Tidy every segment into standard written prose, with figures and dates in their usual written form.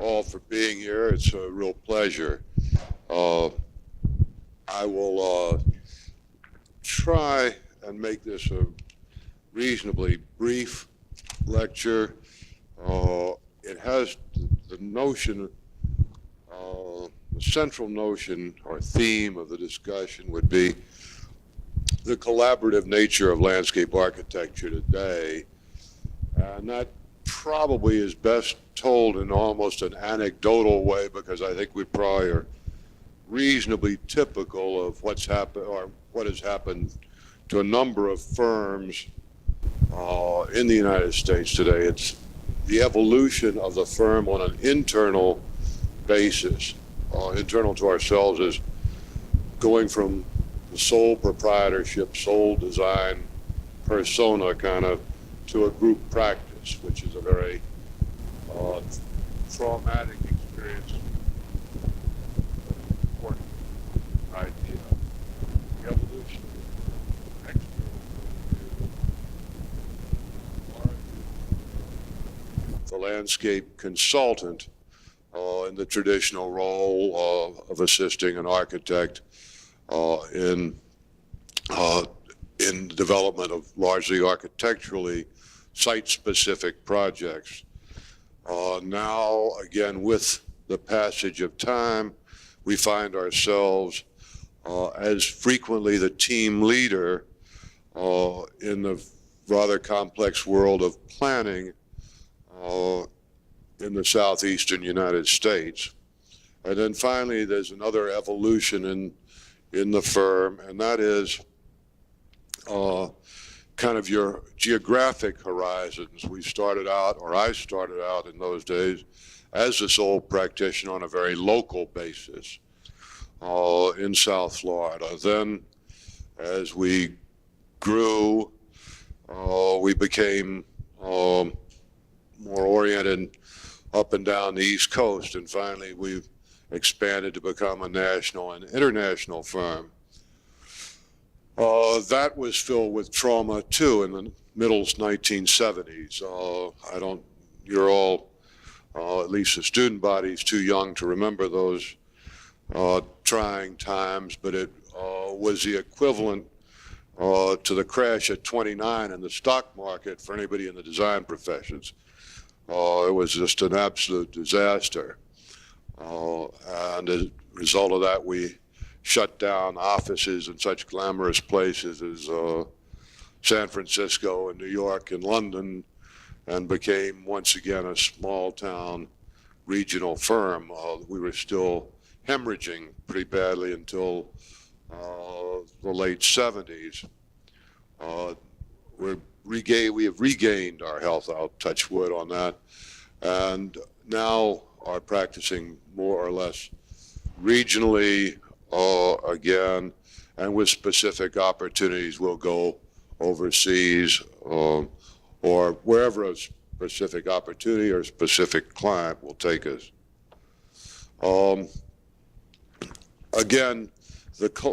all for being here. It's a real pleasure. I will try and make this a reasonably brief lecture. It has the notion, the central notion or theme of the discussion would be the collaborative nature of landscape architecture today. And that probably is best told in almost an anecdotal way, because I think we probably are reasonably typical of what's happened or what has happened to a number of firms in the United States today. It's the evolution of the firm on an internal basis, internal to ourselves, is going from the sole proprietorship, sole design persona kind of to a group practice, which is a very traumatic experience. Important idea. The evolution of external the landscape consultant in the traditional role of assisting an architect in development of largely architecturally site-specific projects. Now, again, with the passage of time, we find ourselves as frequently the team leader in the rather complex world of planning in the southeastern United States. And then finally, there's another evolution in the firm, and that is kind of your geographic horizons. We started out, or I started out in those days, as a sole practitioner on a very local basis in South Florida. Then, as we grew, we became more oriented up and down the East Coast, and finally we've expanded to become a national and international firm. That was filled with trauma too in the middle 1970s. You're all, at least the student body's too young to remember those trying times, but it was the equivalent to the crash at 29 in the stock market for anybody in the design professions. It was just an absolute disaster. And as a result of that, we shut down offices in such glamorous places as San Francisco and New York and London, and became once again a small town regional firm. We were still hemorrhaging pretty badly until the late 70s. We have regained our health, I'll touch wood on that, and now are practicing more or less regionally again, and with specific opportunities we'll go overseas or wherever a specific opportunity or specific client will take us. Again,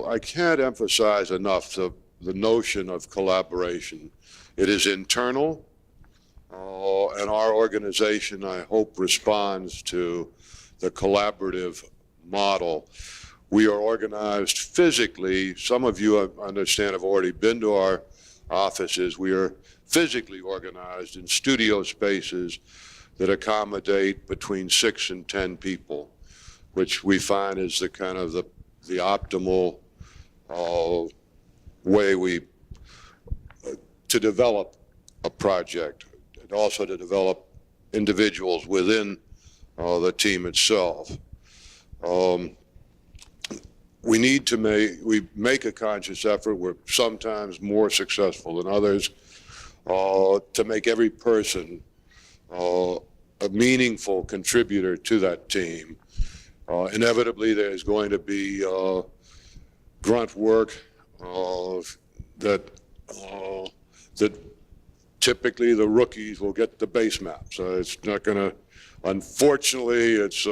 I can't emphasize enough the notion of collaboration. It is internal, and our organization, I hope, responds to the collaborative model. We are organized physically. Some of you, I understand, have already been to our offices. We are physically organized in studio spaces that accommodate between 6 and 10 people, which we find is the kind of the optimal way to develop a project, and also to develop individuals within the team itself. We make a conscious effort. We're sometimes more successful than others to make every person a meaningful contributor to that team. Inevitably, there's going to be grunt work that typically the rookies will get the base maps. It's not going to, unfortunately, it's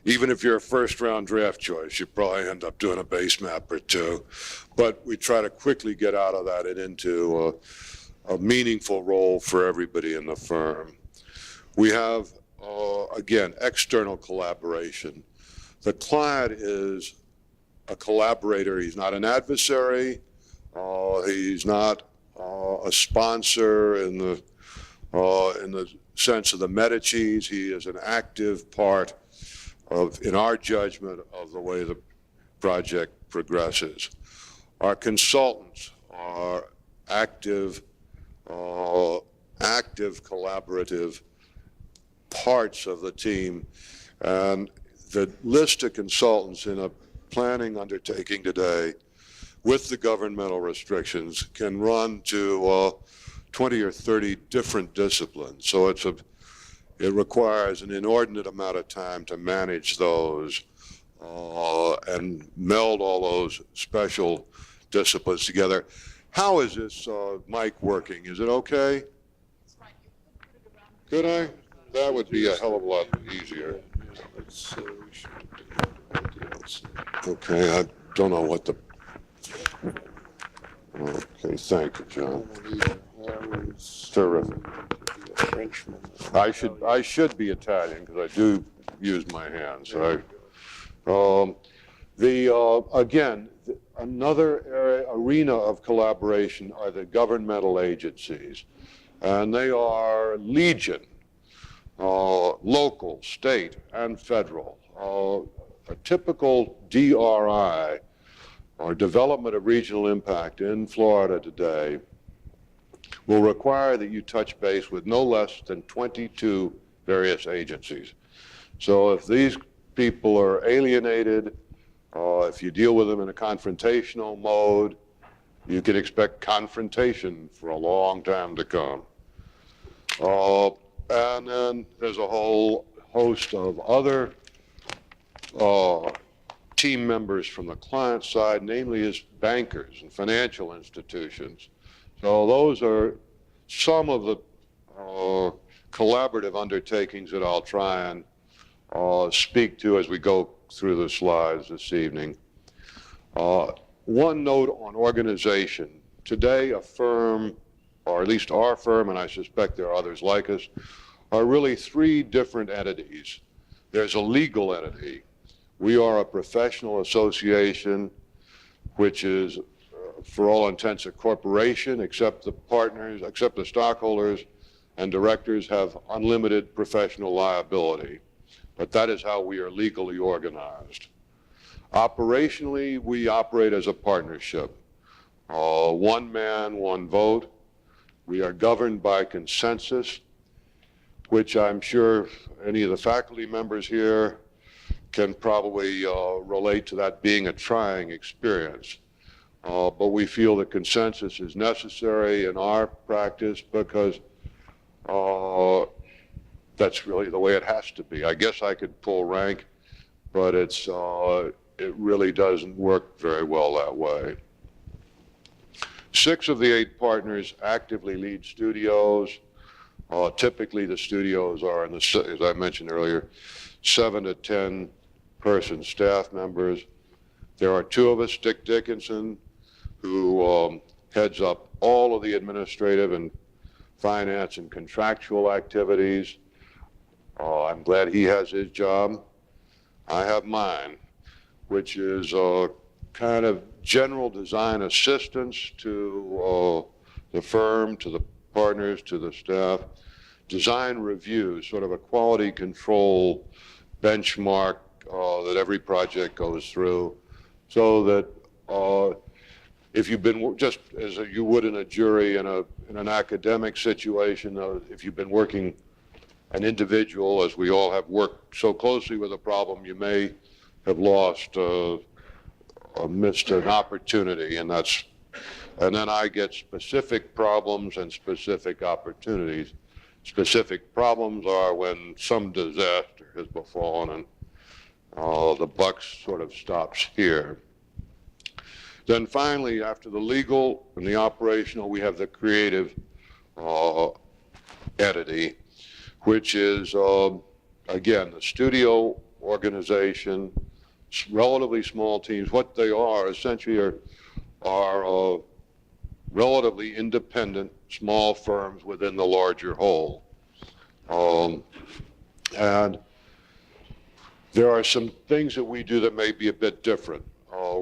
even if you're a first-round draft choice, you probably end up doing a base map or two. But we try to quickly get out of that and into a meaningful role for everybody in the firm. We have again, external collaboration. The client is a collaborator. He's not an adversary. He's not a sponsor in the sense of the Medicis. He is an active part of, in our judgment, of the way the project progresses. Our consultants are active collaborative parts of the team, and the list of consultants in a planning undertaking today with the governmental restrictions can run to 20 or 30 different disciplines. So it requires an inordinate amount of time to manage those and meld all those special disciplines together. How is this mic working? Is it okay? Could I? That would be a hell of a lot easier. Okay, I don't know what the... Okay, thank you, John. Terrific. I should be Italian because I do use my hands. Right? Again, another arena of collaboration are the governmental agencies, and they are legion, local, state, and federal. A typical DRI, or Development of Regional Impact, in Florida today will require that you touch base with no less than 22 various agencies. So if these people are alienated, if you deal with them in a confrontational mode, you can expect confrontation for a long time to come. And then there's a whole host of other team members from the client side, namely as bankers and financial institutions. So those are some of the collaborative undertakings that I'll try and speak to as we go through the slides this evening. One note on organization. Today, a firm, or at least our firm, and I suspect there are others like us, are really three different entities. There's a legal entity. We are a professional association, which is, for all intents, a corporation, except the partners, except the stockholders and directors have unlimited professional liability. But that is how we are legally organized. Operationally, we operate as a partnership. One man, one vote. We are governed by consensus, which I'm sure any of the faculty members here can probably relate to that being a trying experience. But we feel that consensus is necessary in our practice because that's really the way it has to be. I guess I could pull rank, but it really doesn't work very well that way. 6 of the 8 partners actively lead studios. Typically the studios are, as I mentioned earlier, 7 to 10 person staff members. There are 2 of us, Dick Dickinson, who heads up all of the administrative and finance and contractual activities. I'm glad he has his job. I have mine, which is kind of general design assistance to the firm, to the partners, to the staff. Design reviews, sort of a quality control benchmark that every project goes through, so that if you've been, just as you would in a jury in an academic situation, if you've been working an individual, as we all have worked so closely with a problem, you may have lost or missed an opportunity, and then I get specific problems and specific opportunities. Specific problems are when some disaster has befallen and the buck sort of stops here. Then finally, after the legal and the operational, we have the creative entity, which is, again, the studio organization, relatively small teams. What they are essentially are relatively independent small firms within the larger whole. And there are some things that we do that may be a bit different.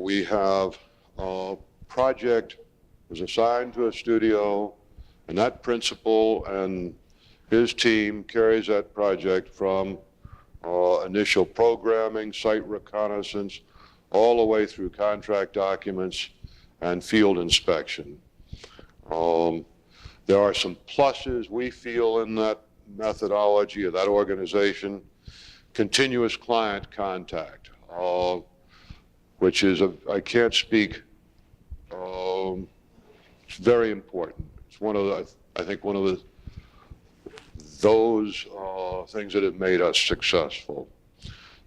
We have a project was assigned to a studio, and that principal and his team carries that project from initial programming, site reconnaissance, all the way through contract documents and field inspection. There are some pluses we feel in that methodology of that organization. Continuous client contact, which is, I can't speak, it's very important. It's one of the, I think one of those things that have made us successful.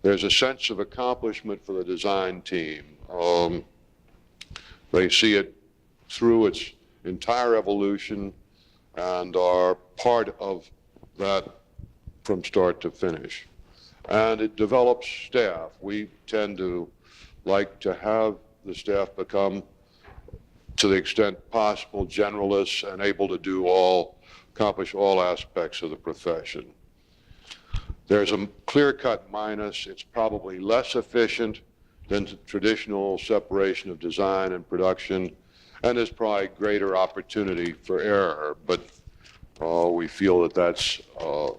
There's a sense of accomplishment for the design team. They see it through its entire evolution and are part of that from start to finish. And it develops staff. We tend to like to have the staff become, to the extent possible, generalists and able to do accomplish all aspects of the profession. There's a clear-cut minus. It's probably less efficient than the traditional separation of design and production, and there's probably greater opportunity for error, but we feel that that's a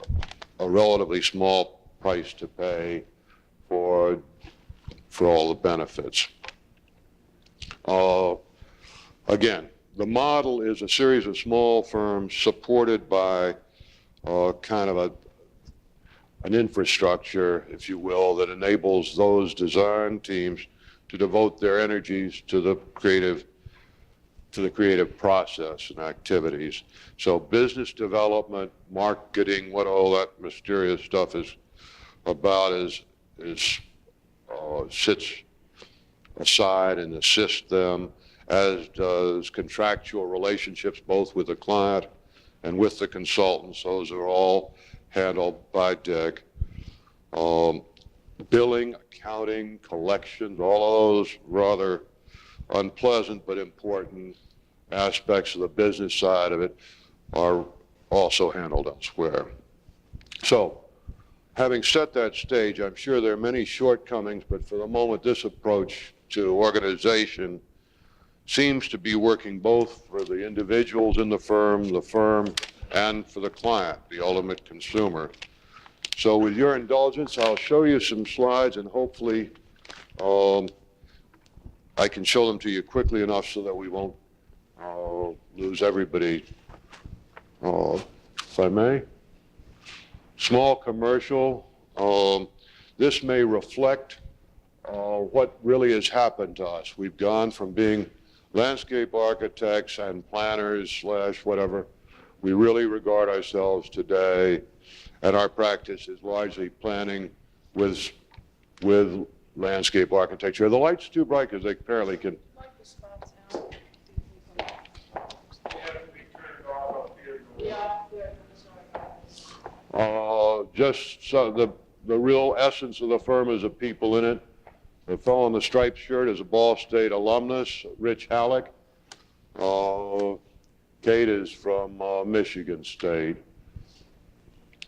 relatively small price to pay for all the benefits. Again, the model is a series of small firms supported by kind of an infrastructure, if you will, that enables those design teams to devote their energies to the creative process and activities. So business development, marketing, what all that mysterious stuff is about sits aside and assists them, as does contractual relationships both with the client and with the consultants. Those are all handled by Dick. Billing, accounting, collections, all of those rather unpleasant but important aspects of the business side of it are also handled elsewhere. So, having set that stage, I'm sure there are many shortcomings, but for the moment, this approach to organization seems to be working both for the individuals in the firm, and for the client, the ultimate consumer. So with your indulgence, I'll show you some slides, and hopefully I can show them to you quickly enough so that we won't lose everybody. If I may. Small commercial. This may reflect what really has happened to us. We've gone from being landscape architects and planners / whatever. We really regard ourselves today, and our practice is largely planning with landscape architecture. Are the lights too bright? Because they apparently can. Like the spots out. Yeah. Just so the real essence of the firm is the people in it. The fellow in the striped shirt is a Ball State alumnus, Rich Halleck. Kate is from Michigan State.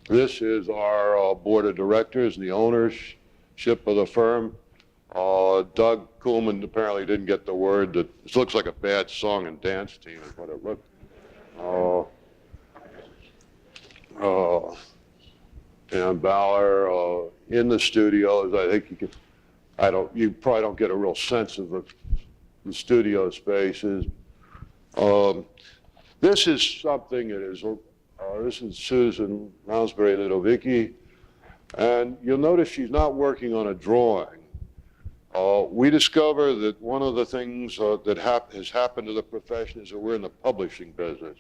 This is our board of directors and the ownership of the firm. Doug Kuhlman apparently didn't get the word that this looks like a bad song and dance team is what it looked. And Bauer in the studios. I think you probably don't get a real sense of the studio spaces. This is something that is, this is Susan Lounsbury-Ludovicki, and you'll notice she's not working on a drawing. We discover that one of the things that has happened to the profession is that we're in the publishing business.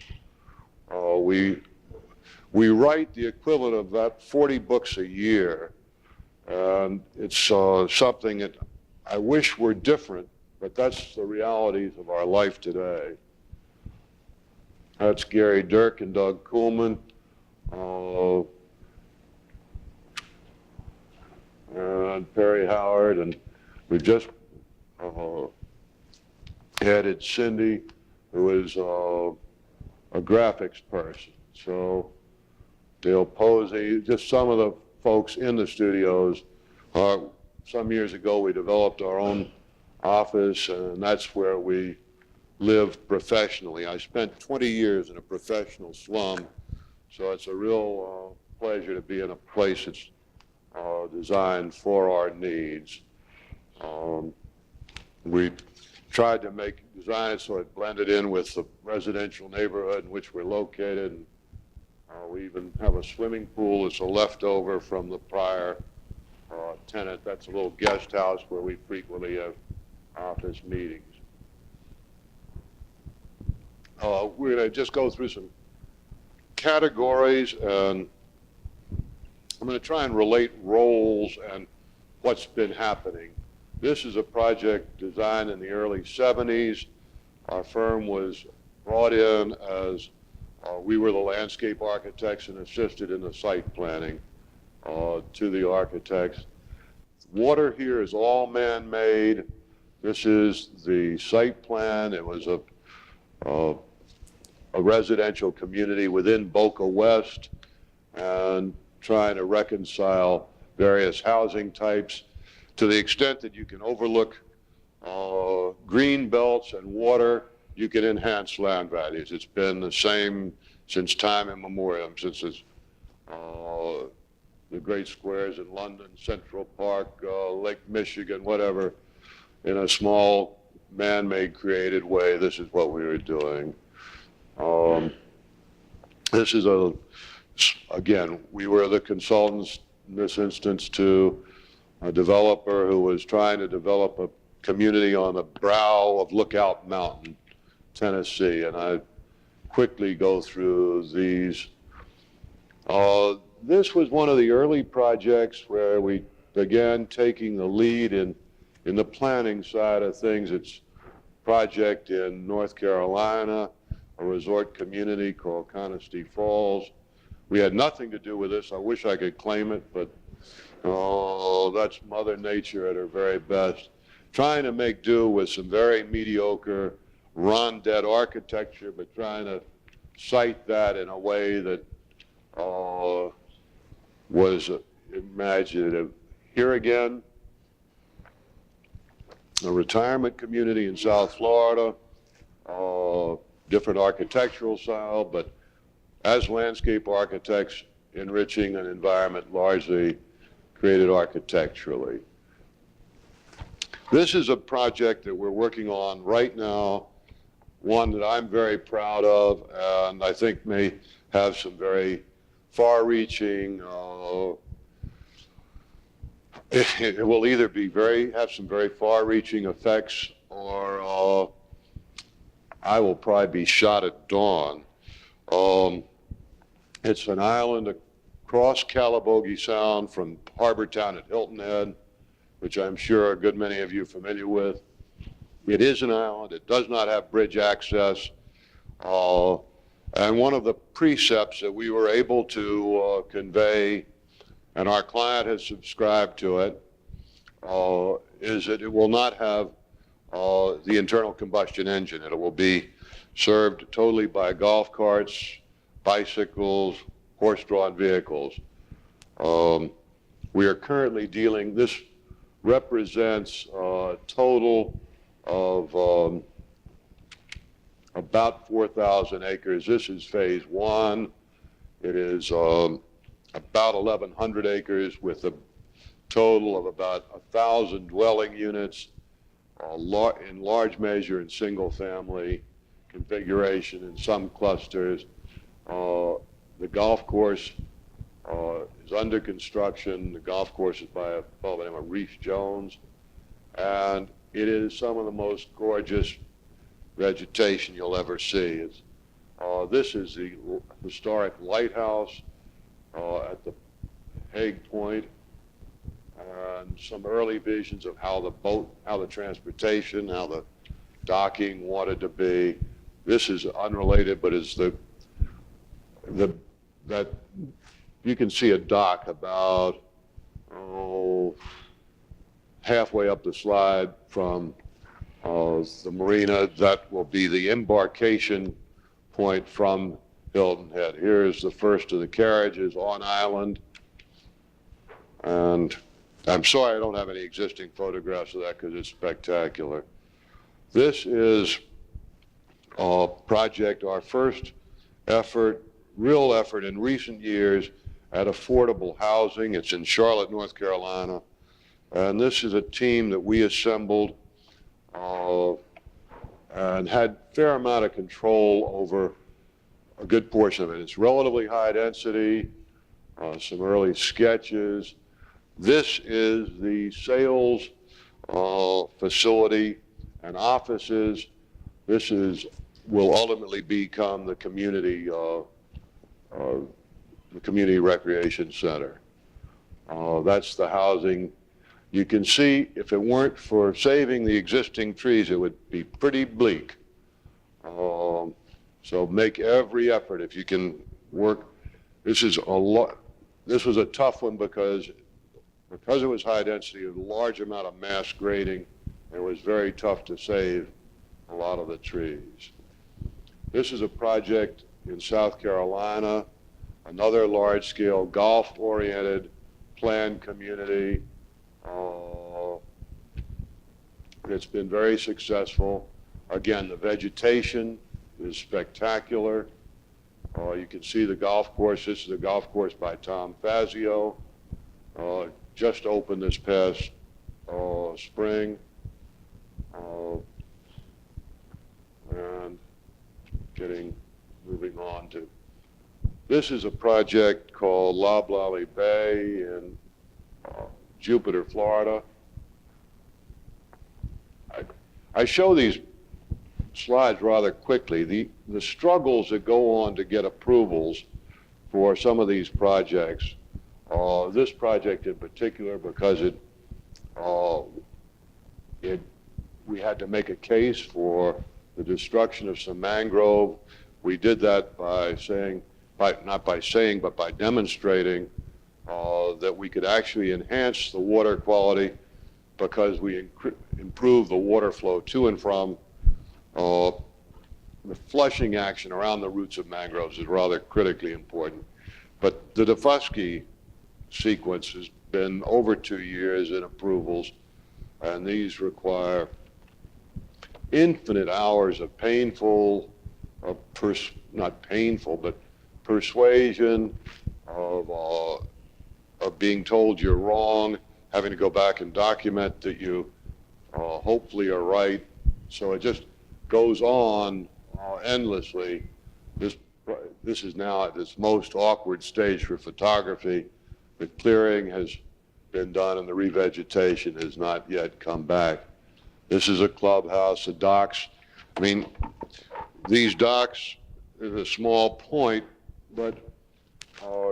We write the equivalent of about 40 books a year, and it's something that I wish were different, but that's the realities of our life today. That's Gary Dirk and Doug Kuhlman. And Perry Howard, and we've just added Cindy, who is a graphics person. So Dale Posey, just some of the folks in the studios. Some years ago, we developed our own office, and that's where we live professionally. I spent 20 years in a professional slum, so it's a real pleasure to be in a place that's designed for our needs. We tried to design it so it blended in with the residential neighborhood in which we're located. And, we even have a swimming pool that's a leftover from the prior tenant. That's a little guest house where we frequently have office meetings. We're going to just go through some categories, and I'm going to try and relate roles and what's been happening. This is a project designed in the early 70s. Our firm was brought in as we were the landscape architects and assisted in the site planning to the architects. Water here is all man-made. This is the site plan. It was a residential community within Boca West, and trying to reconcile various housing types to the extent that you can overlook green belts and water. You can enhance land values. It's been the same since time immemorial, since the great squares in London, Central Park, Lake Michigan, whatever, in a small man-made created way. This is what we were doing. This is again, we were the consultants in this instance to a developer who was trying to develop a community on the brow of Lookout Mountain, Tennessee, and I quickly go through these. This was one of the early projects where we began taking the lead in the planning side of things. It's a project in North Carolina, a resort community called Conisty Falls. We had nothing to do with this. I wish I could claim it, but that's Mother Nature at her very best. Trying to make do with some very mediocre rondet architecture, but trying to cite that in a way that was imaginative. Here again, a retirement community in South Florida, different architectural style, but as landscape architects, enriching an environment largely created architecturally. This is a project that we're working on right now, one that I'm very proud of, and I think may have some very far-reaching, it will either be have some very far-reaching effects, or I will probably be shot at dawn. It's an island across Calabogie Sound from Harbor Town at Hilton Head, which I'm sure a good many of you are familiar with. It is an island. It does not have bridge access. And one of the precepts that we were able to convey, and our client has subscribed to it, is that it will not have the internal combustion engine. It will be served totally by golf carts, bicycles, horse-drawn vehicles. We are currently dealing, this represents a total of about 4,000 acres. This is phase one. It is about 1,100 acres with a total of about 1,000 dwelling units, in large measure in single family configuration in some clusters. The golf course is under construction. The golf course is by a fellow by the name of Reese Jones, and it is some of the most gorgeous vegetation you'll ever see. This is the historic lighthouse at the Hague Point, and some early visions of how the boat, how the transportation, how the docking wanted to be. This is unrelated, but is that you can see a dock about halfway up the slide from the marina. That will be the embarkation point from Hilton Head. Here is the first of the carriages on island. And I'm sorry I don't have any existing photographs of that because it's spectacular. This is a project, our first effort, real effort in recent years at affordable housing. It's in Charlotte, North Carolina. And this is a team that we assembled and had a fair amount of control over a good portion of it. It's relatively high density, some early sketches. This is the sales facility and offices. This will ultimately become the community recreation center. That's the housing. You can see if it weren't for saving the existing trees, it would be pretty bleak. So make every effort if you can work. This was a tough one because it was high density, a large amount of mass grading, and it was very tough to save a lot of the trees. This is a project in South Carolina, another large-scale golf-oriented planned community. It's been very successful. Again, the vegetation is spectacular. You can see the golf course. This is a golf course by Tom Fazio. Just opened this past spring. And moving on to, this is a project called Loblolly Bay in Jupiter, Florida. I show these slides rather quickly. The struggles that go on to get approvals for some of these projects. This project in particular, because we had to make a case for the destruction of some mangrove. We did that by demonstrating that we could actually enhance the water quality because we improve the water flow to and from. The flushing action around the roots of mangroves is rather critically important. But the Defusky sequence has been over 2 years in approvals, and these require infinite hours of painful, not painful, but persuasion, of being told you're wrong, having to go back and document that you hopefully are right. So it just goes on endlessly. This is now at its most awkward stage for photography. The clearing has been done and the revegetation has not yet come back. This is a clubhouse, the docks. I mean, these docks is a small point, but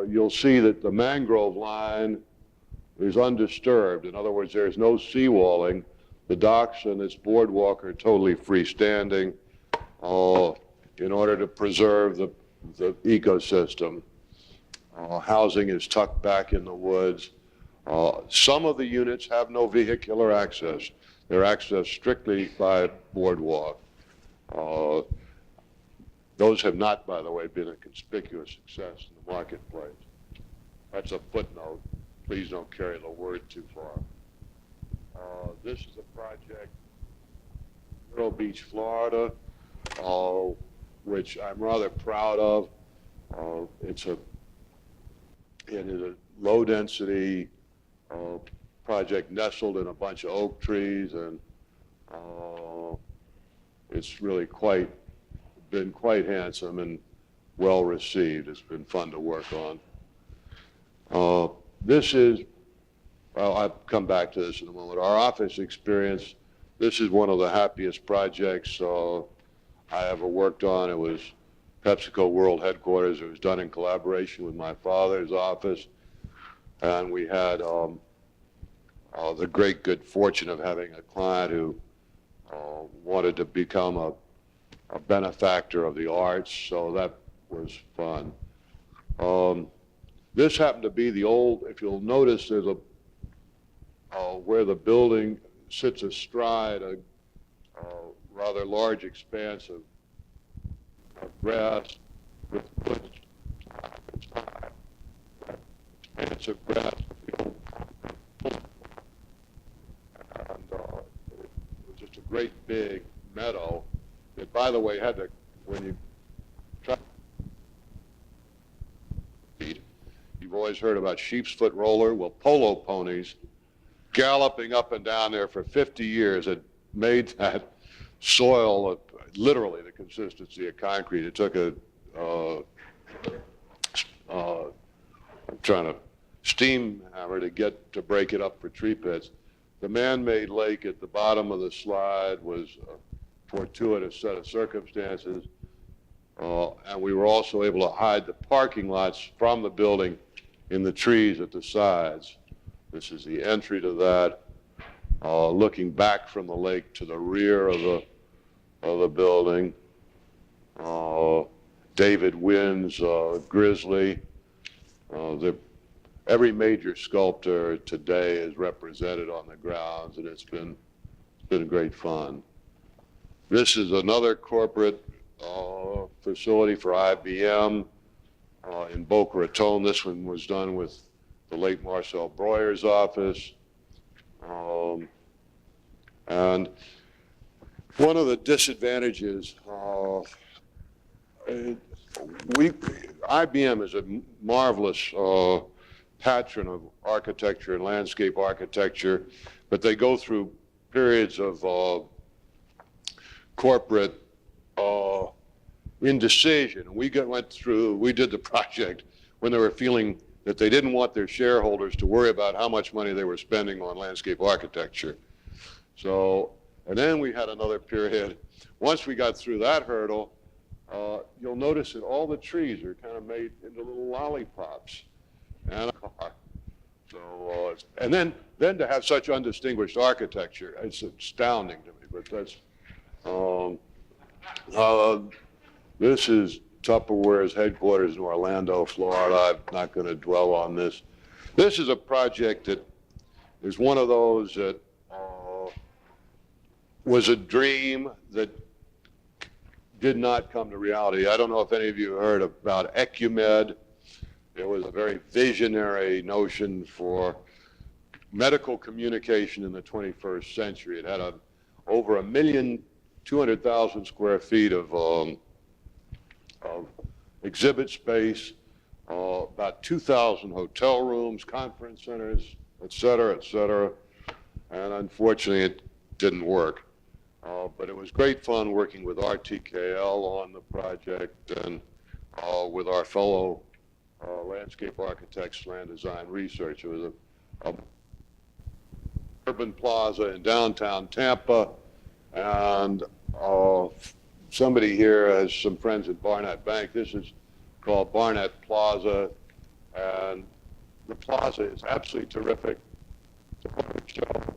you'll see that the mangrove line is undisturbed. In other words, there's no seawalling. The docks and its boardwalk are totally freestanding in order to preserve the ecosystem. Housing is tucked back in the woods. Some of the units have no vehicular access. They're accessed strictly by boardwalk. Those have not, by the way, been a conspicuous success in the marketplace. That's a footnote. Please don't carry the word too far. This is a project in Myrtle Beach, Florida, which I'm rather proud of. It is a low-density project nestled in a bunch of oak trees, and it's really been quite handsome and well received. It's been fun to work on. This is, well, I'll come back to this in a moment. Our office experience, this is one of the happiest projects I ever worked on. It was PepsiCo World Headquarters. It was done in collaboration with my father's office. And we had the great good fortune of having a client who wanted to become a benefactor of the arts, so that was fun. This happened to be the old, if you'll notice, there's where the building sits astride a rather large expanse of grass with woods. Expanse of grass, the old great big meadow that, by the way, had to, when you try, you've always heard about sheep's foot roller. Well, polo ponies galloping up and down there for 50 years had made that soil literally the consistency of concrete. It took a, I'm trying to steam hammer to break it up for tree pits. The man-made lake at the bottom of the slide was a fortuitous set of circumstances, and we were also able to hide the parking lots from the building in the trees at the sides. This is the entry to that, looking back from the lake to the rear of the building. David Wynn's Grizzly. Every major sculptor today is represented on the grounds, and it's been great fun. This is another corporate facility for IBM in Boca Raton. This one was done with the late Marcel Breuer's office. And one of the disadvantages, IBM is a marvelous patron of architecture and landscape architecture, but they go through periods of corporate indecision. We did the project when they were feeling that they didn't want their shareholders to worry about how much money they were spending on landscape architecture. So, and then we had another period. Once we got through that hurdle, you'll notice that all the trees are kind of made into little lollipops. And so, and then to have such undistinguished architecture, it's astounding to me. But that's this is Tupperware's headquarters in Orlando, Florida. I'm not going to dwell on this. This is a project that is one of those that was a dream that did not come to reality. I don't know if any of you heard about Ecumed. It was a very visionary notion for medical communication in the 21st century. It had over 1,200,000 square feet of exhibit space, about 2,000 hotel rooms, conference centers, et cetera, et cetera. And unfortunately, it didn't work. But it was great fun working with RTKL on the project and with our fellow landscape architects, land design research. It was a urban plaza in downtown Tampa, and somebody here has some friends at Barnett Bank. This is called Barnett Plaza, and the plaza is absolutely terrific. It's a perfect show.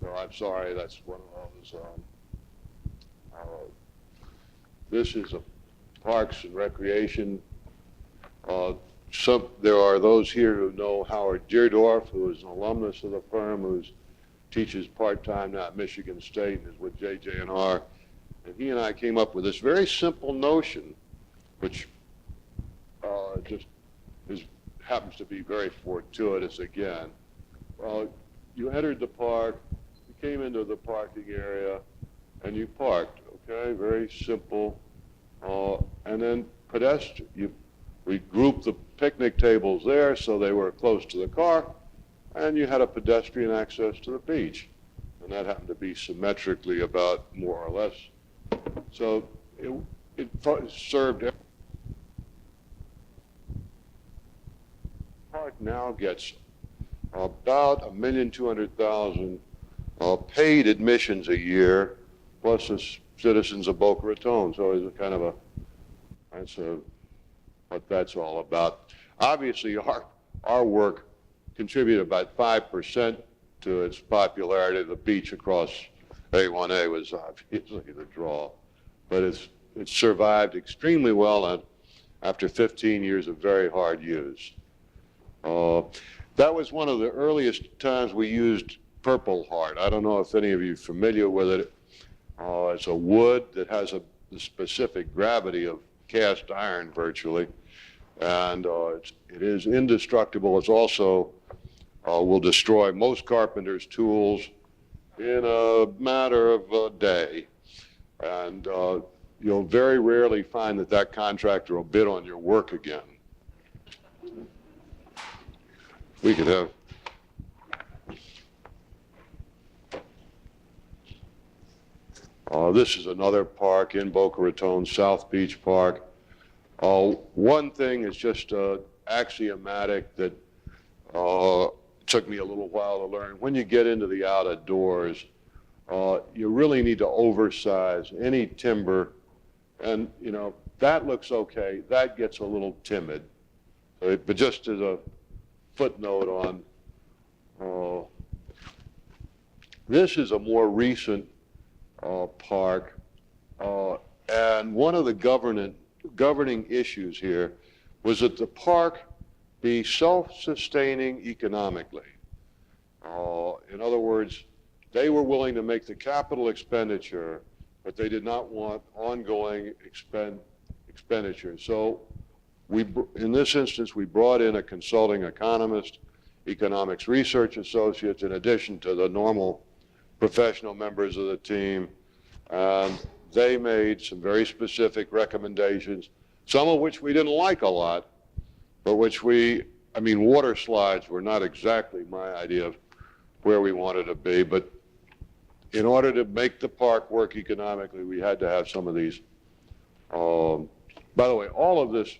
So I'm sorry, that's one of those. This is a Parks and Recreation. There are those here who know Howard Deerdorf, who is an alumnus of the firm, who teaches part-time now at Michigan State and is with JJ&R. And he and I came up with this very simple notion, which happens to be very fortuitous again. You entered the park, you came into the parking area, and you parked, okay? Very simple. And then we grouped the picnic tables there so they were close to the car, and you had a pedestrian access to the beach. And that happened to be symmetrically about more or less. So it served. The park now gets about 1,200,000 paid admissions a year, plus the citizens of Boca Raton. So it's a kind of that's what that's all about. Obviously, our work contributed about 5% to its popularity. The beach across A1A was obviously the draw, but it's survived extremely well, and after 15 years of very hard use. That was one of the earliest times we used Purple Heart. I don't know if any of you are familiar with it. It's a wood that has the specific gravity of cast iron virtually, and it is indestructible. It's also will destroy most carpenters' tools in a matter of a day. And you'll very rarely find that that contractor will bid on your work again. We could have. This is another park in Boca Raton, South Beach Park. One thing is just axiomatic that took me a little while to learn. When you get into the outdoors, you really need to oversize any timber, and you know that looks okay. That gets a little timid. But just as a footnote on, this is a more recent park, and one of the governing issues here was that the park be self-sustaining economically. In other words, they were willing to make the capital expenditure, but they did not want ongoing expenditure. So in this instance, we brought in a consulting economist, economics research associates, in addition to the normal professional members of the team. They made some very specific recommendations, some of which we didn't like a lot, but which water slides were not exactly my idea of where we wanted to be, but in order to make the park work economically, we had to have some of these. By the way, all of this,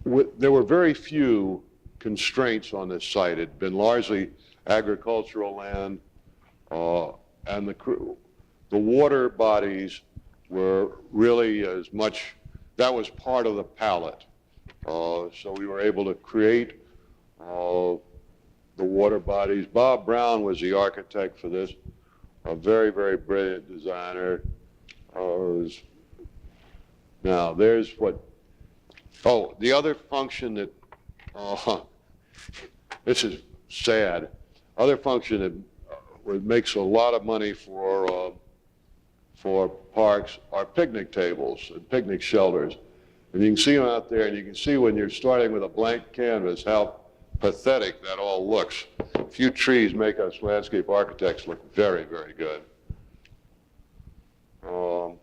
there were very few constraints on this site. It had been largely agricultural land, and the water bodies were really as much, that was part of the palette. So we were able to create the water bodies. Bob Brown was the architect for this, a very, very brilliant designer. Now there's the other function that, this is sad, other function that makes a lot of money for parks are picnic tables and picnic shelters. And you can see them out there, and you can see when you're starting with a blank canvas how pathetic that all looks. A few trees make us landscape architects look very, very good.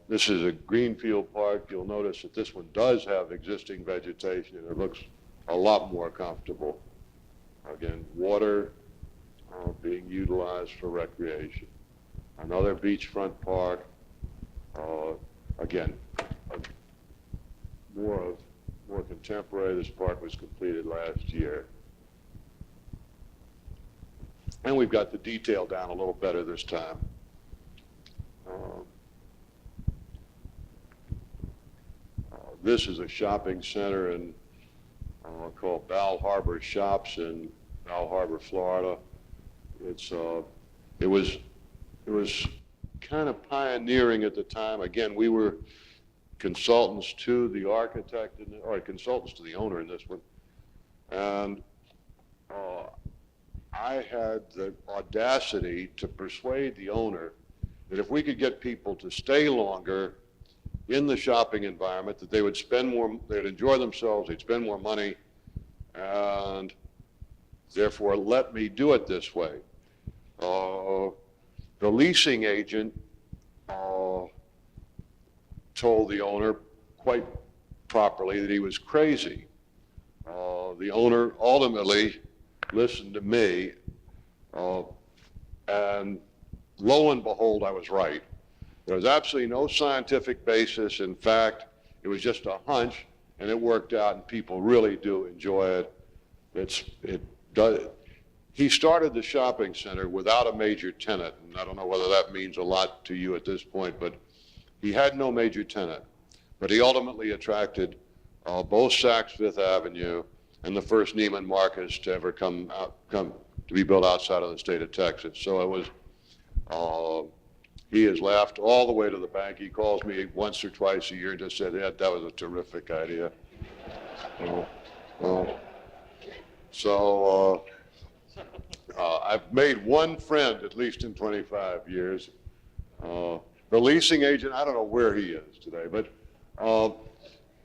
This is a greenfield park. You'll notice that this one does have existing vegetation, and it looks a lot more comfortable. Again, water being utilized for recreation. Another beachfront park. Again, more contemporary. This park was completed last year. And we've got the detail down a little better this time. This is a shopping center called Bal Harbor Shops in Bal Harbor, Florida. It was kind of pioneering at the time. Again, we were consultants to the architect, or consultants to the owner in this one. And I had the audacity to persuade the owner that if we could get people to stay longer in the shopping environment, that they would spend more, they'd enjoy themselves, they'd spend more money, and therefore let me do it this way. The leasing agent told the owner quite properly that he was crazy. The owner ultimately listened to me, and lo and behold, I was right. There was absolutely no scientific basis. In fact, it was just a hunch, and it worked out, and people really do enjoy it. He started the shopping center without a major tenant, and I don't know whether that means a lot to you at this point, but he had no major tenant. But he ultimately attracted both Saks Fifth Avenue and the first Neiman Marcus to ever come to be built outside of the state of Texas. So it was, he has laughed all the way to the bank. He calls me once or twice a year and just said, yeah, that was a terrific idea. I've made one friend, at least in 25 years. The leasing agent, I don't know where he is today, but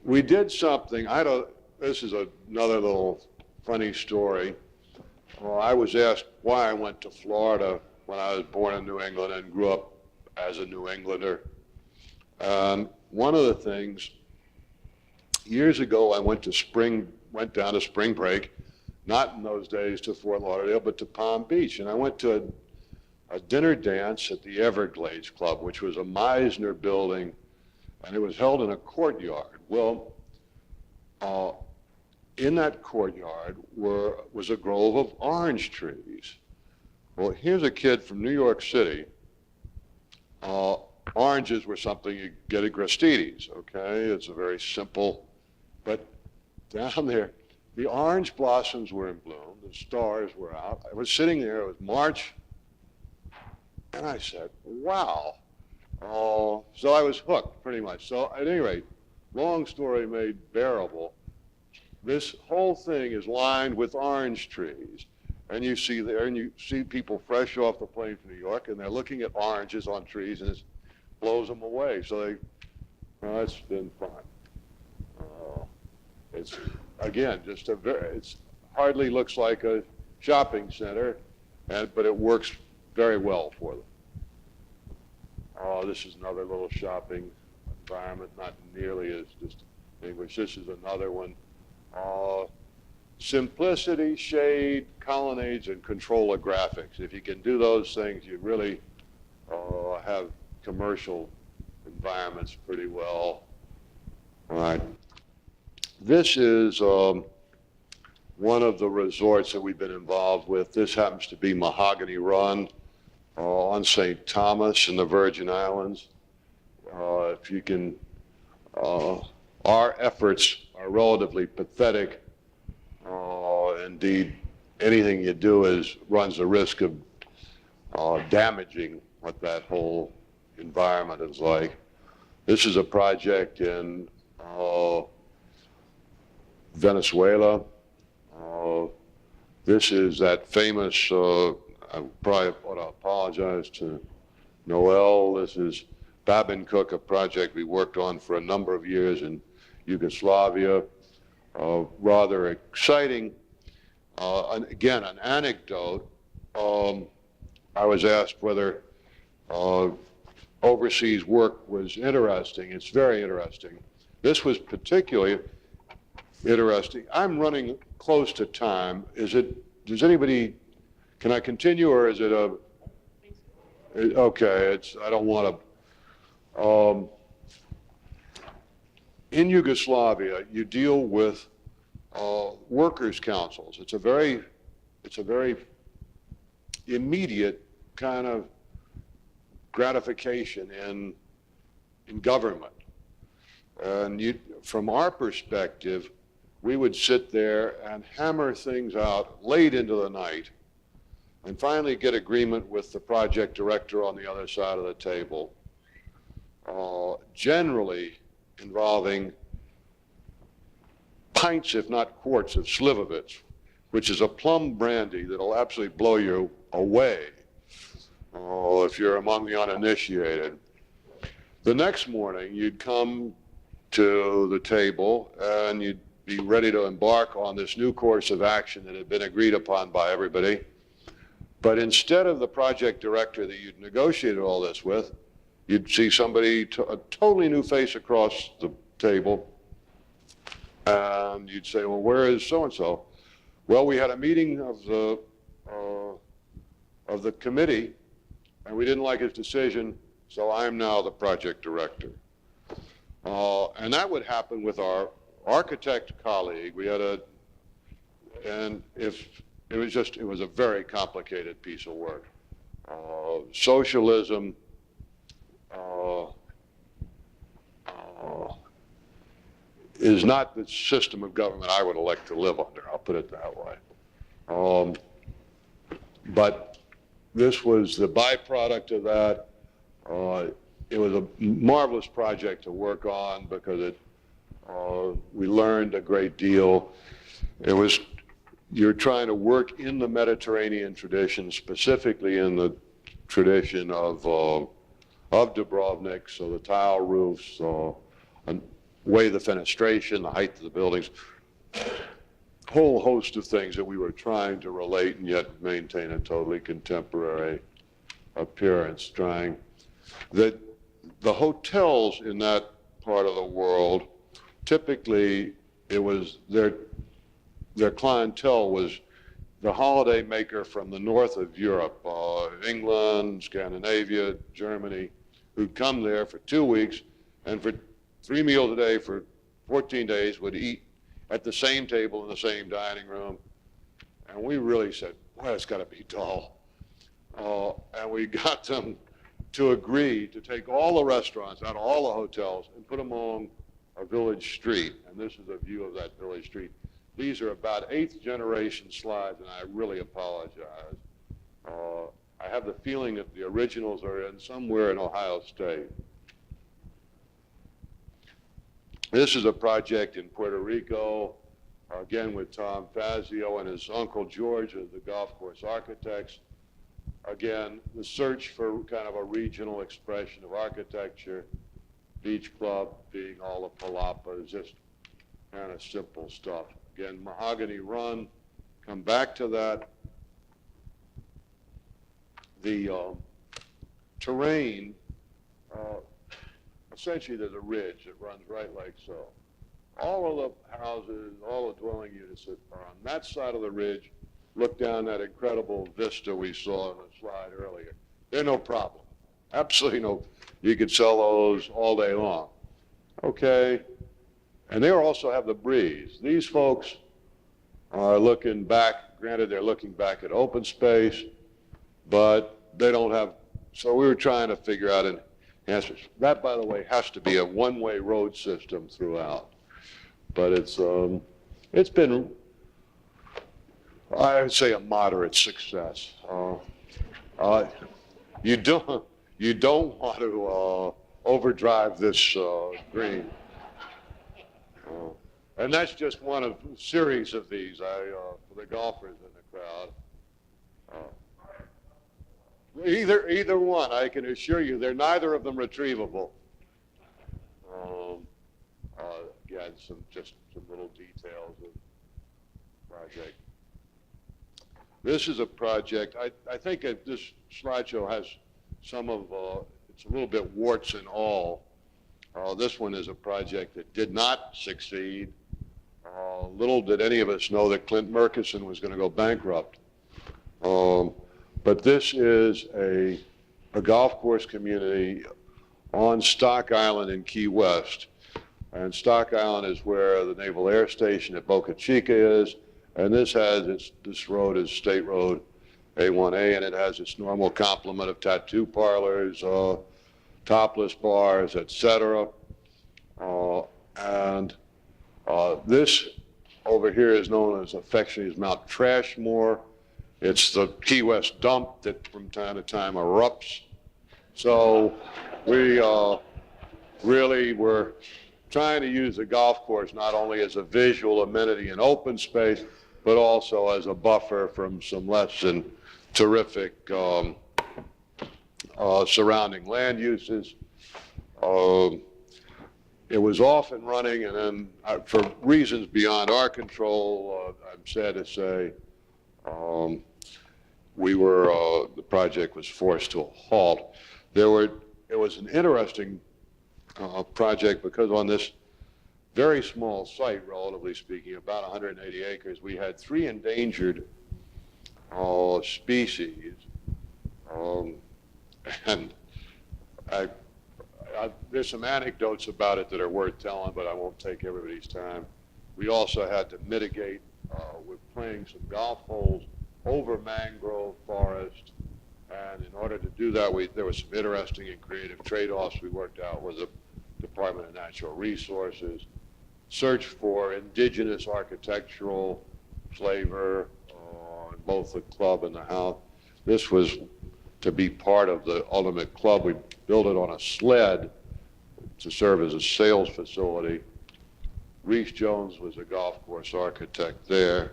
we did something. This is another little funny story. Well, I was asked why I went to Florida when I was born in New England and grew up as a New Englander. And one of the things, years ago, I went down to spring break, not in those days to Fort Lauderdale, but to Palm Beach. And I went to a dinner dance at the Everglades Club, which was a Meisner building, and it was held in a courtyard. Well, in that courtyard was a grove of orange trees. Well, here's a kid from New York City. Oranges were something you get at Gristedes, okay? It's a very simple, but down there, the orange blossoms were in bloom, the stars were out. I was sitting there, it was March, and I said, wow. So I was hooked, pretty much. So at any rate, long story made bearable, this whole thing is lined with orange trees. And you see there, and you see people fresh off the plane from New York, and they're looking at oranges on trees, and it blows them away. So it's been fun. It's, again, just it hardly looks like a shopping center, but it works very well for them. This is another little shopping environment, not nearly as distinguished. This is another one. Simplicity, shade, colonnades, and control of graphics. If you can do those things, you really have commercial environments pretty well. All right. This is one of the resorts that we've been involved with. This happens to be Mahogany Run on St. Thomas in the Virgin Islands. If you can, our efforts are relatively pathetic. Indeed, anything you do runs the risk of damaging what that whole environment is like. This is a project in Venezuela. This is that famous, I probably ought to apologize to Noel. This is Babin Cook, a project we worked on for a number of years in Yugoslavia. Rather exciting. And again, an anecdote. I was asked whether overseas work was interesting. It's very interesting. This was particularly interesting. I'm running close to time. Does anybody, can I continue, or is it okay, I don't want to. In Yugoslavia, you deal with workers' councils. It's a very immediate kind of gratification in government. And from our perspective, we would sit there and hammer things out late into the night and finally get agreement with the project director on the other side of the table, generally involving pints, if not quarts, of Slivovitz, which is a plum brandy that'll absolutely blow you away if you're among the uninitiated. The next morning, you'd come to the table and you'd be ready to embark on this new course of action that had been agreed upon by everybody. But instead of the project director that you'd negotiated all this with, you'd see somebody, a totally new face across the table, and you'd say, well, where is so-and-so? Well, we had a meeting of the committee, and we didn't like his decision, so I'm now the project director. And that would happen with our architect colleague. We had it was a very complicated piece of work. Socialism, is not the system of government I would elect to live under, I'll put it that way. But this was the byproduct of that. It was a marvelous project to work on because we learned a great deal. You're trying to work in the Mediterranean tradition, specifically in the tradition of Dubrovnik, so the tile roofs, and way the fenestration, the height of the buildings. whole host of things that we were trying to relate and yet maintain a totally contemporary appearance, trying that the hotels in that part of the world, typically it was their clientele was the holiday maker from the north of Europe, England, Scandinavia, Germany, who'd come there for 2 weeks and for 3 meals a day for 14 days would eat at the same table in the same dining room. And we really said, boy, it's got to be dull. And we got them to agree to take all the restaurants out of all the hotels and put them on a village street. And this is a view of that village street. These are about 8th generation slides, and I really apologize. I have the feeling that the originals are in somewhere in Ohio State. This is a project in Puerto Rico, again with Tom Fazio and his uncle George as the golf course architects. Again, the search for kind of a regional expression of architecture, Beach Club being all the palapas, just kind of simple stuff. Again, Mahogany Run, come back to that. The terrain, essentially there's a ridge that runs right like so. All of the houses, all the dwelling units that are on that side of the ridge look down that incredible vista we saw on the slide earlier. They're no problem. Absolutely no. You could sell those all day long. Okay. And they also have the breeze. These folks are looking back, granted they're looking back at open space, but they don't have, so we were trying to figure out an answer. That, by the way, has to be a one-way road system throughout. But it's been, I would say, a moderate success. You don't want to overdrive this green. And that's just one of a series of these for the golfers in the crowd. Either one, I can assure you, they're neither of them retrievable. Again, just some little details of the project. This is a project, I think this slideshow has some of, it's a little bit warts and all. This one is a project that did not succeed. Little did any of us know that Clint Murkison was going to go bankrupt. But this is a golf course community on Stock Island in Key West. And Stock Island is where the Naval Air Station at Boca Chica is. And this road is State Road A1A, and it has its normal complement of tattoo parlors, topless bars, etc. This over here is known as affectionately as Mount Trashmore. It's the Key West dump that from time to time erupts. So we really were trying to use the golf course not only as a visual amenity and open space, but also as a buffer from some less than terrific surrounding land uses. It was off and running, and then for reasons beyond our control, I'm sad to say, the project was forced to a halt. It was an interesting project because on this very small site, relatively speaking, about 180 acres, we had 3 endangered species. And there's some anecdotes about it that are worth telling, but I won't take everybody's time. We also had to mitigate with playing some golf holes over mangrove forest. And in order to do that, there were some interesting and creative trade-offs we worked out with the Department of Natural Resources. Search for indigenous architectural flavor in both the club and the house. This was to be part of the ultimate club. We built it on a sled to serve as a sales facility. Reese Jones was a golf course architect there.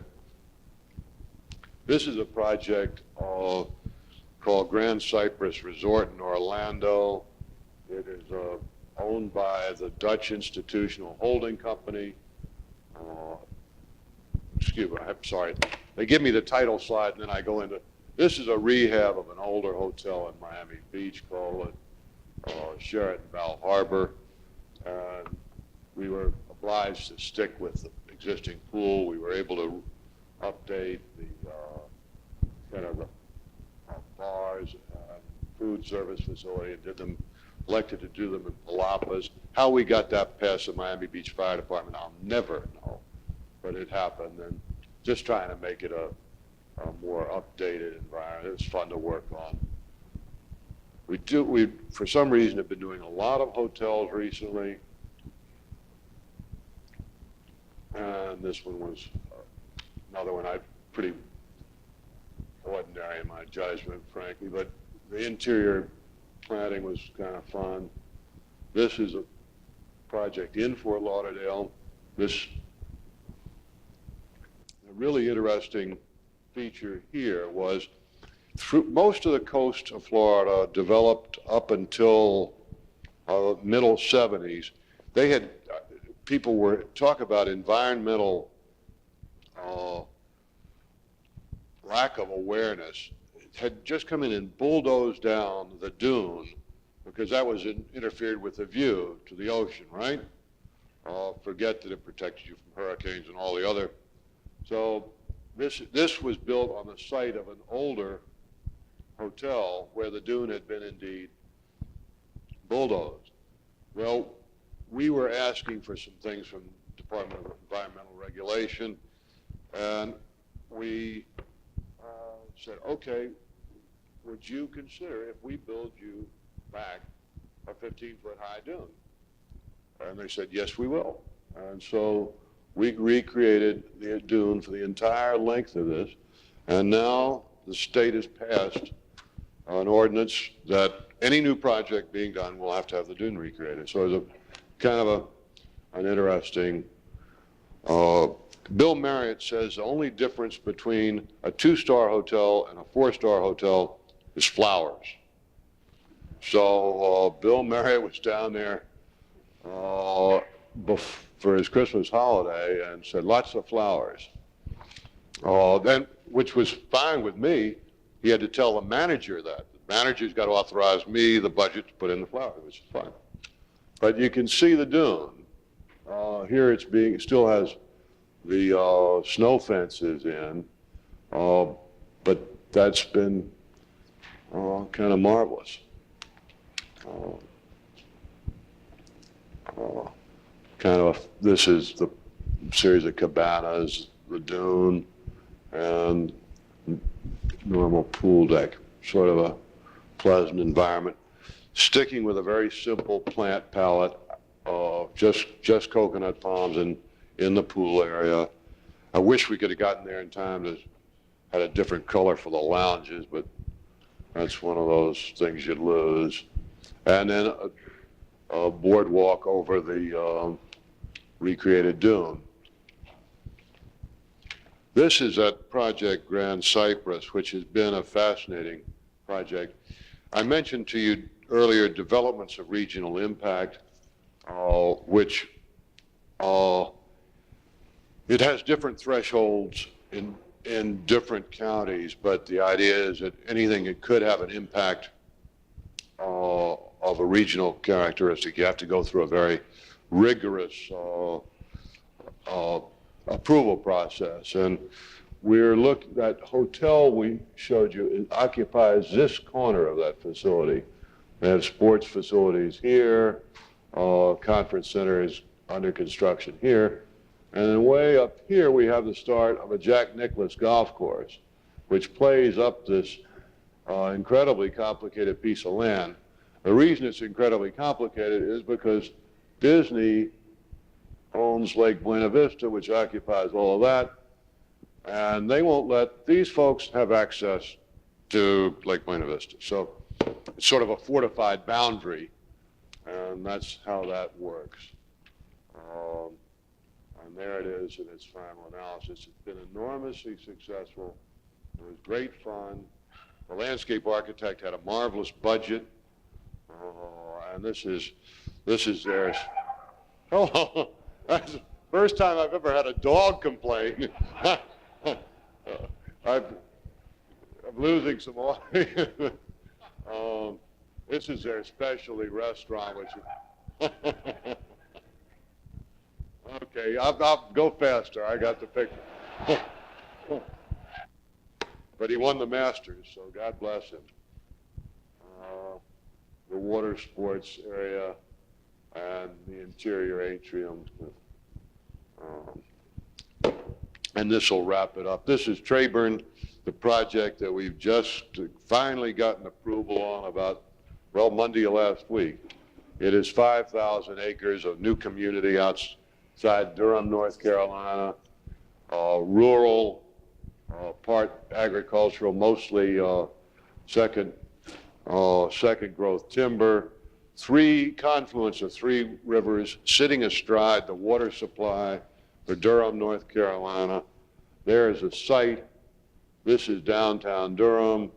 This is a project called Grand Cypress Resort in Orlando. It is owned by the Dutch Institutional Holding Company. excuse me, I'm sorry. They give me the title slide and then I go into, this is a rehab of an older hotel in Miami Beach called Sheraton Val Harbor. And we were obliged to stick with the existing pool. We were able to update the kind of the bars and food service facility and did them, elected to do them in palapas. How we got that past the Miami Beach Fire Department, I'll never know, but it happened. And just trying to make it a more updated environment. It's fun to work on. We for some reason have been doing a lot of hotels recently. And this one was another one pretty ordinary in my judgment, frankly, but the interior planning was kind of fun. This is a project in Fort Lauderdale. This a really interesting feature here was through most of the coast of Florida developed up until middle 70s. They had people were talk about environmental lack of awareness. It had just come in and bulldozed down the dune because that was interfered with the view to the ocean, right? Forget that it protects you from hurricanes and all the other. So this was built on the site of an older hotel where the dune had been indeed bulldozed. Well, we were asking for some things from Department of Environmental Regulation, and we said, okay, would you consider if we build you back a 15-foot high dune? And they said, yes, we will. And so we recreated the dune for the entire length of this, and now the state has passed an ordinance that any new project being done will have to have the dune recreated. So it's a kind of an interesting, Bill Marriott says the only difference between a 2-star hotel and a 4-star hotel is flowers. So Bill Marriott was down there for his Christmas holiday and said lots of flowers. Then, which was fine with me. He had to tell the manager that. The manager's got to authorize me the budget to put in the flowers, which is fine. But you can see the dune. Here it still has the snow fences in, but that's been kind of marvelous. This is the series of cabanas, the dune, and normal pool deck, sort of a pleasant environment. Sticking with a very simple plant palette, just coconut palms in the pool area. I wish we could have gotten there in time to had a different color for the lounges, but that's one of those things you'd lose. And then a boardwalk over the recreated dune. This is at Project Grand Cypress, which has been a fascinating project. I mentioned to you earlier developments of regional impact, which it has different thresholds in different counties, but the idea is that anything that could have an impact of a regional characteristic, you have to go through a very rigorous approval process. And we're looking, that hotel we showed you, it occupies this corner of that facility. They have sports facilities here, conference center is under construction here, and then way up here we have the start of a Jack Nicklaus golf course, which plays up this incredibly complicated piece of land. The reason it's incredibly complicated is because Disney owns Lake Buena Vista, which occupies all of that, and they won't let these folks have access to Lake Buena Vista. So it's sort of a fortified boundary, and that's how that works. And there it is in its final analysis. It's been enormously successful. It was great fun. The landscape architect had a marvelous budget, and this is theirs. Oh, First time I've ever had a dog complain. I'm losing some oil. This is their specialty restaurant, which. Okay, I'll go faster. I got the picture. But he won the Masters, so God bless him. The water sports area and the interior atrium. And this will wrap it up. This is Trayburn, the project that we've just finally gotten approval on about, well, Monday of last week. It is 5,000 acres of new community outside Durham, North Carolina, rural, part agricultural, mostly second growth timber, confluence of three rivers sitting astride the water supply for Durham, North Carolina. There is a site. This is downtown Durham.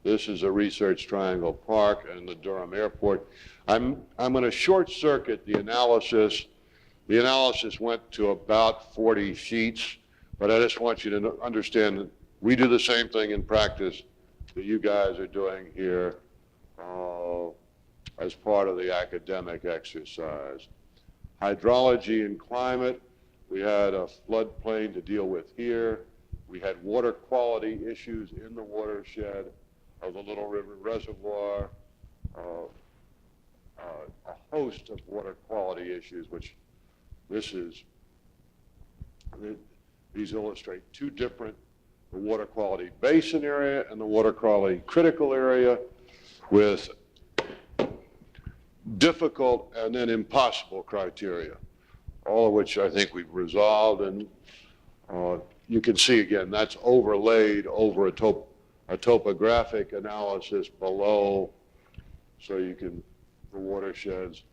This is a Research Triangle Park and the Durham Airport. I'm going to short circuit the analysis. The analysis went to about 40 sheets, but I just want you to understand that we do the same thing in practice that you guys are doing here as part of the academic exercise. Hydrology and climate, we had a floodplain to deal with here. We had water quality issues in the watershed of the Little River Reservoir, a host of water quality issues, which these illustrate two different, the water quality basin area and the water quality critical area, with difficult and then impossible criteria, all of which I think we've resolved. And you can see again, that's overlaid over a topographic analysis below, so you can, the watersheds,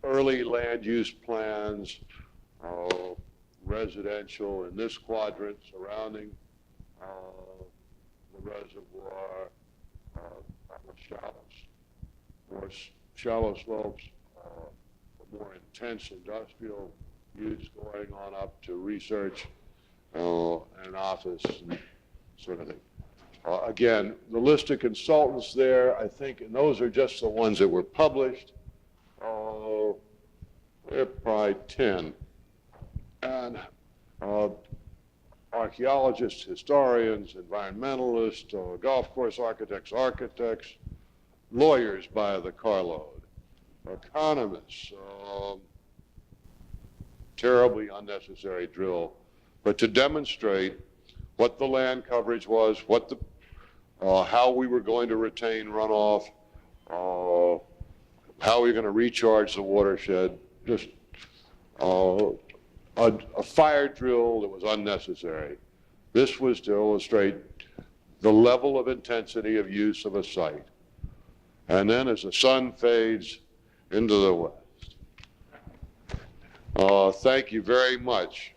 early land use plans, residential in this quadrant surrounding the reservoir, more shallow slopes, more intense industrial use going on up to research and office and sort of thing. Again, the list of consultants there, I think, and those are just the ones that were published. They're probably 10. And archaeologists, historians, environmentalists, golf course architects, lawyers by the carload, economists, terribly unnecessary drill, but to demonstrate what the land coverage was, what the, how we were going to retain runoff, how we were going to recharge the watershed, just a fire drill that was unnecessary. This was to illustrate the level of intensity of use of a site. And then as the sun fades into the west. Thank you very much.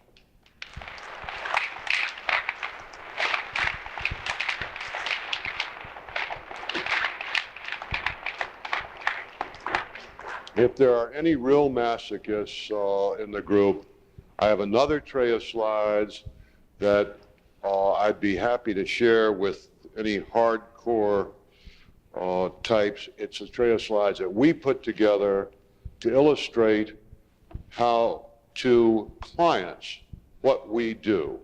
If there are any real masochists in the group, I have another tray of slides that I'd be happy to share with any hardcore types. It's a tray of slides that we put together to illustrate how to clients what we do.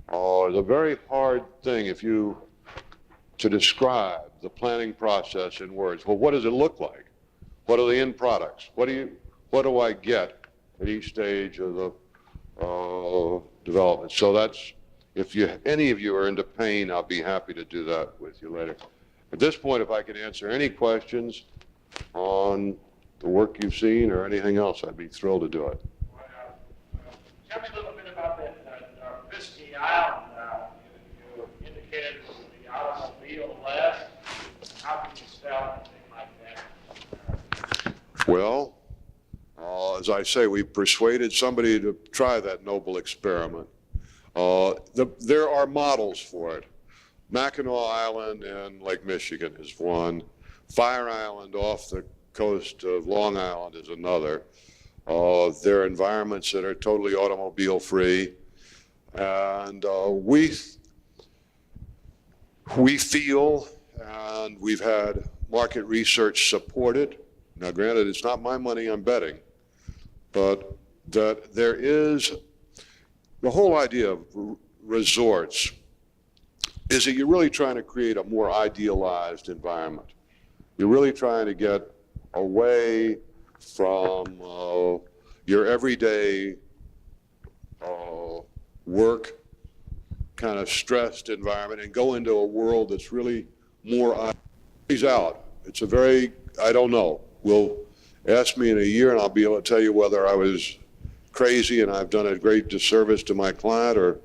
It's a very hard thing to describe the planning process in words. Well, what does it look like? What are the end products? What do I get at each stage of the development? So that's, if any of you are into pain, I'll be happy to do that with you later. At this point, if I can answer any questions on the work you've seen or anything else, I'd be thrilled to do it. Tell me a little bit about that Risky Island. You indicated the automobile less. How can you sell anything like that? Well, as I say, we persuaded somebody to try that noble experiment. There are models for it. Mackinac Island in Lake Michigan is one. Fire Island off the coast of Long Island is another. They're environments that are totally automobile-free. And we feel, and we've had market research support it. Now, granted, it's not my money I'm betting, but that there is the whole idea of resorts is that you're really trying to create a more idealized environment. You're really trying to get away from your everyday work kind of stressed environment and go into a world that's really more out. It's a very, I don't know. Will ask me in a year and I'll be able to tell you whether I was crazy and I've done a great disservice to my client or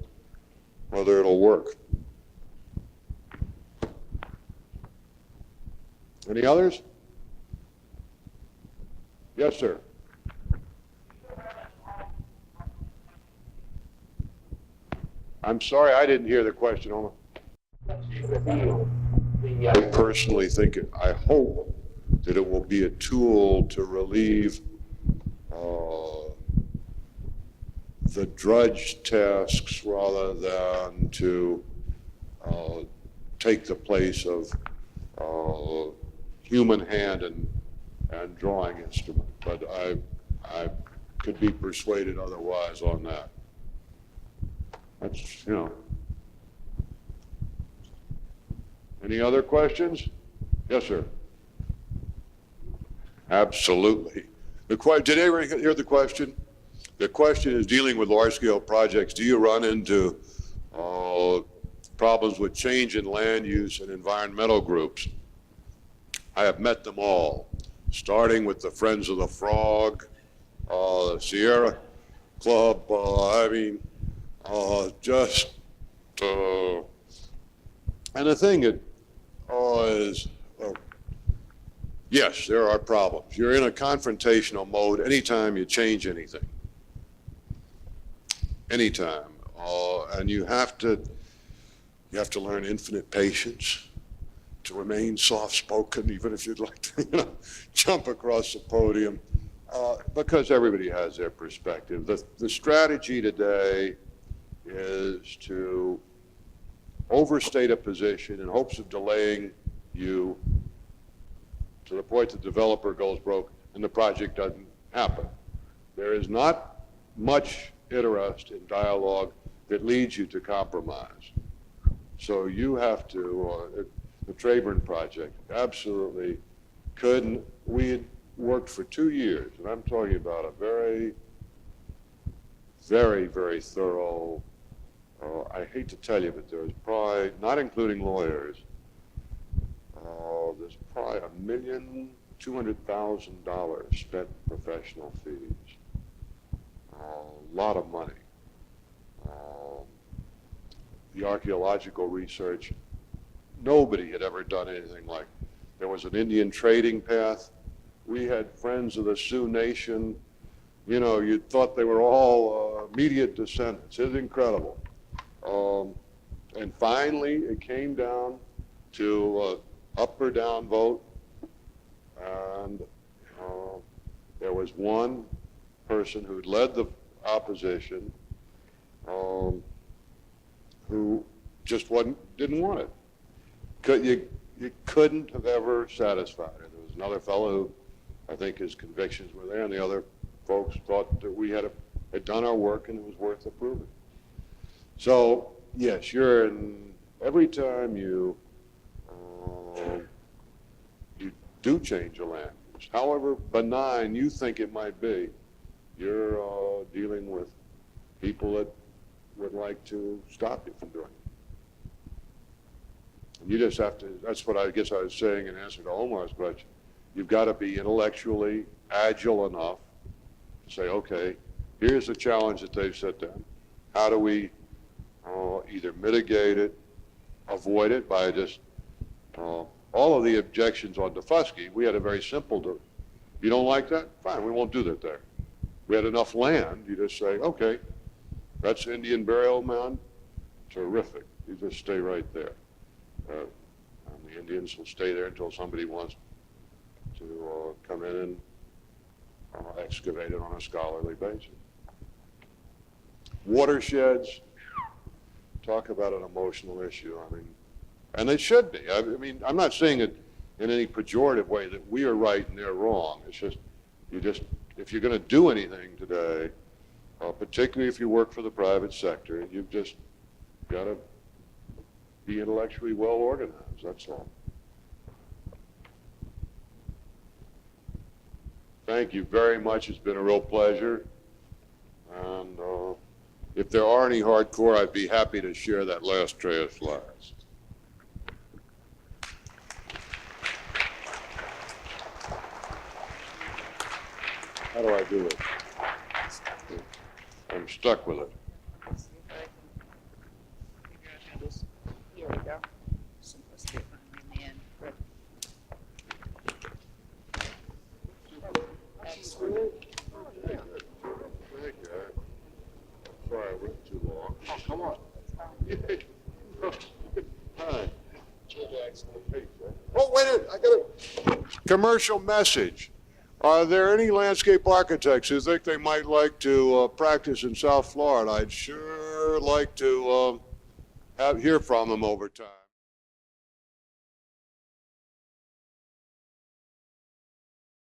whether it'll work. Any others? Yes, sir. I'm sorry, I didn't hear the question. I personally think, I hope that it will be a tool to relieve the drudge tasks rather than to take the place of human hand and drawing instrument. But I could be persuaded otherwise on that. That's, you know. Any other questions? Yes, sir. Absolutely. Did anyone hear the question? The question is, dealing with large-scale projects, do you run into problems with change in land use and environmental groups? I have met them all, starting with the Friends of the Frog, the Sierra Club, and the thing is, yes, there are problems. You're in a confrontational mode anytime you change anything. Anytime. And you have to learn infinite patience to remain soft-spoken, even if you'd like to, jump across the podium, because everybody has their perspective. The strategy today is to overstate a position in hopes of delaying you to the point the developer goes broke and the project doesn't happen. There is not much interest in dialogue that leads you to compromise. So you have to, the Trayburn project absolutely couldn't, we had worked for 2 years, and I'm talking about a very, very, very thorough, I hate to tell you, but there was probably, not including lawyers, there's probably $1,200,000 spent in professional fees. A lot of money. The archaeological research, nobody had ever done anything like. There was an Indian trading path. We had friends of the Sioux Nation. You know, you thought they were all immediate descendants. It's incredible. And finally, it came down to up or down vote. And there was one person who led the opposition who just didn't want it. You couldn't have ever satisfied it. There was another fellow who, I think his convictions were there, and the other folks thought that we had done our work and it was worth approving. So, yes, every time you do change a land use, however benign you think it might be, you're dealing with people that would like to stop you from doing it. And you just have to, that's what I guess I was saying in answer to Omar's question. You've got to be intellectually agile enough to say, okay, here's the challenge that they've set down. How do we either mitigate it, avoid it by just, all of the objections on Defusky, we had a very simple, you don't like that? Fine, we won't do that there. We had enough land, you just say, okay, that's Indian burial mound, terrific. You just stay right there. And the Indians will stay there until somebody wants to come in and excavated on a scholarly basis. Watersheds, talk about an emotional issue. I mean, and it should be. I mean, I'm not saying it in any pejorative way that we are right and they're wrong. It's just, if you're going to do anything today, particularly if you work for the private sector, you've just got to be intellectually well organized. That's all. Thank you very much. It's been a real pleasure. And if there are any hardcore, I'd be happy to share that last tray of slides. How do I do it? I'm stuck with it. Here we go. Simplicity finally in the end. Excellent. Thank you. Sorry, I went too long. Oh, come on. Hi. Oh, wait a minute. I got a commercial message. Are there any landscape architects who think they might like to practice in South Florida? I'd sure like to hear from them over time.